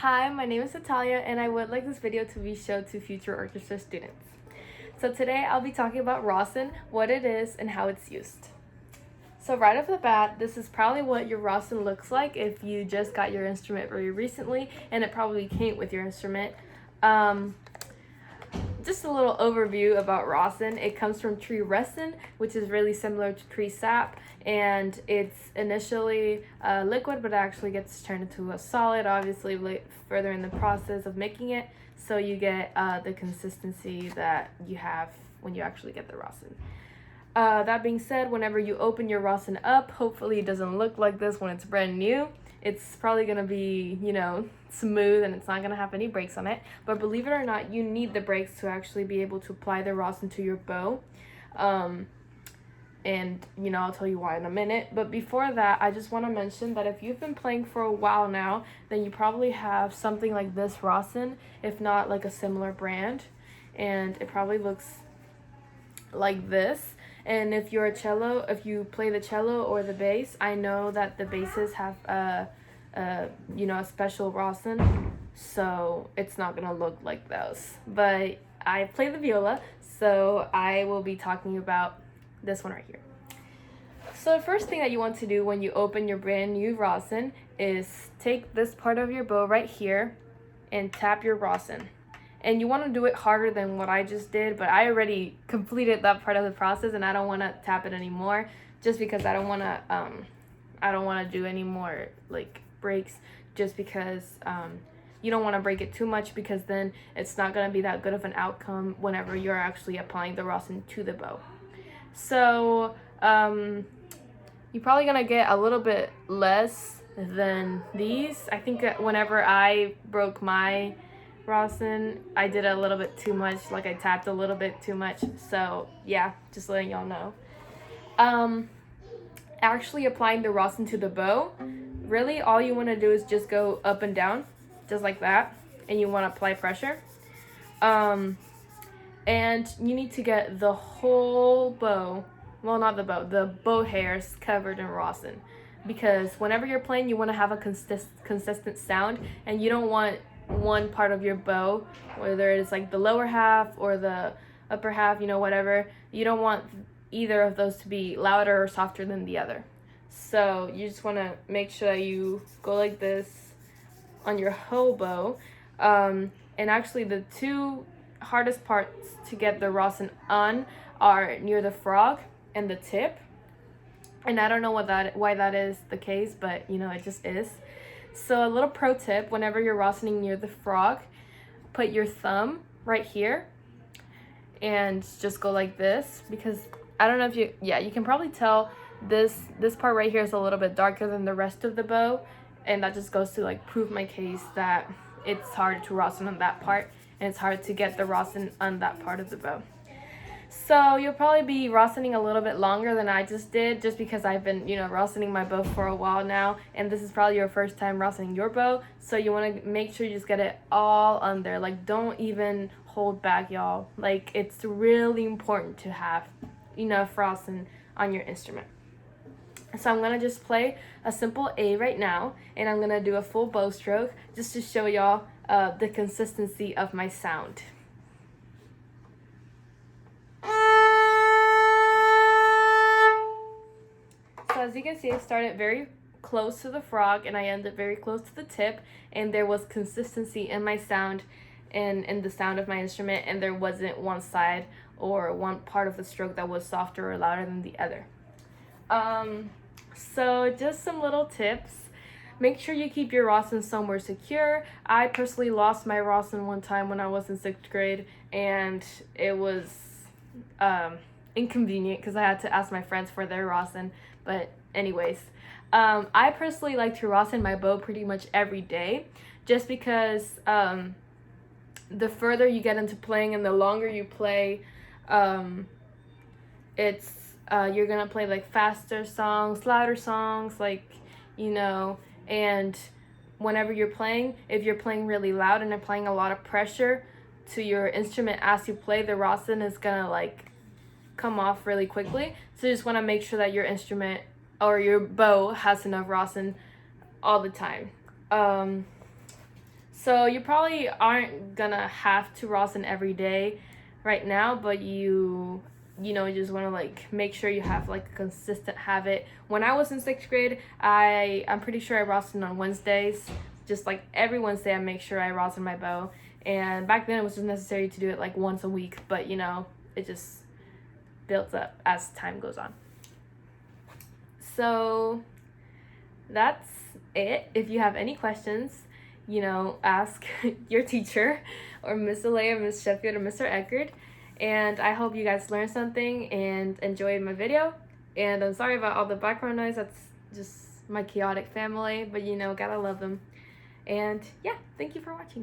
Hi, my name is Natalia, and I would like this video to be shown to future orchestra students. So today I'll be talking about Rawson, what it is, and how it's used. So right off the bat, this is probably what your Rawson looks like if you just got your instrument very recently, and it probably came with your instrument. Just a little overview about Rosin. It comes from tree resin, which is really similar to tree sap, and it's initially liquid, but it actually gets turned into a solid, obviously further in the process of making it, so you get the consistency that you have when you actually get the Rosin. That being said, whenever you open your Rosin up, hopefully it doesn't look like this when it's brand new. It's probably going to be, smooth, and it's not going to have any breaks on it. But believe it or not, you need the breaks to actually be able to apply the Rosin to your bow. And I'll tell you why in a minute. But before that, I just want to mention that if you've been playing for a while now, then you probably have something like this Rosin, if not like a similar brand. And it probably looks like this. And if you're if you play the cello or the bass, I know that the basses have a special Rosin, so it's not gonna look like those. But I play the viola, so I will be talking about this one right here. So the first thing that you want to do when you open your brand new Rosin is take this part of your bow right here and tap your Rosin. And you want to do it harder than what I just did, but I already completed that part of the process, and I don't want to tap it anymore, just because I don't want to do any more like breaks, just because you don't want to break it too much, because then it's not going to be that good of an outcome whenever you're actually applying the Rosin to the bow. So you're probably going to get a little bit less than these. I think that whenever I broke my Rawson, I did a little bit too much, like I tapped a little bit too much, so yeah, just letting y'all know. Actually applying the Rawson to the bow, really all you want to do is just go up and down, just like that, and you want to apply pressure. And you need to get the whole bow, well, not the bow, the bow hairs covered in Rawson, because whenever you're playing, you want to have a consistent sound, and you don't want one part of your bow, whether it's like the lower half or the upper half, whatever, you don't want either of those to be louder or softer than the other. So you just want to make sure that you go like this on your whole bow. And actually the two hardest parts to get the Rawson on are near the frog and the tip, and I don't know why that is the case, but it just is. So a little pro tip, whenever you're Rosining near the frog, put your thumb right here and just go like this, because I don't know if you can probably tell this part right here is a little bit darker than the rest of the bow, and that just goes to like prove my case that it's hard to Rosin on that part, and it's hard to get the Rosin on that part of the bow. So you'll probably be Rosining a little bit longer than I just did, just because I've been, Rosining my bow for a while now, and this is probably your first time Rosining your bow, so you want to make sure you just get it all on there. Like, don't even hold back, y'all. Like, it's really important to have enough Rosin on your instrument. So I'm going to just play a simple A right now, and I'm going to do a full bow stroke just to show y'all the consistency of my sound. So as you can see, I started very close to the frog and I ended very close to the tip, and there was consistency in my sound and in the sound of my instrument, and there wasn't one side or one part of the stroke that was softer or louder than the other. So just some little tips. Make sure you keep your Rosin somewhere secure. I personally lost my Rosin one time when I was in 6th grade, and it was inconvenient because I had to ask my friends for their Rosin. But anyways, I personally like to Rosin my bow pretty much every day, just because the further you get into playing and the longer you play, you're gonna play like faster songs, louder songs, and whenever you're playing, if you're playing really loud and applying a lot of pressure to your instrument as you play, the Rosin is gonna come off really quickly. So you just want to make sure that your instrument or your bow has enough Rosin all the time. So you probably aren't gonna have to Rawson every day right now, but you just want to like make sure you have like a consistent habit. When I was in 6th grade, I'm pretty sure I Rawson on Wednesdays. Just like every Wednesday I make sure I rosin my bow. And back then it was just necessary to do it like once a week, but it just builds up as time goes on. So that's it. If you have any questions, ask your teacher or Miss Alea, Miss Sheffield, or Mr. Eckerd. And I hope you guys learned something and enjoyed my video. And I'm sorry about all the background noise. That's just my chaotic family, but gotta love them. And yeah, thank you for watching.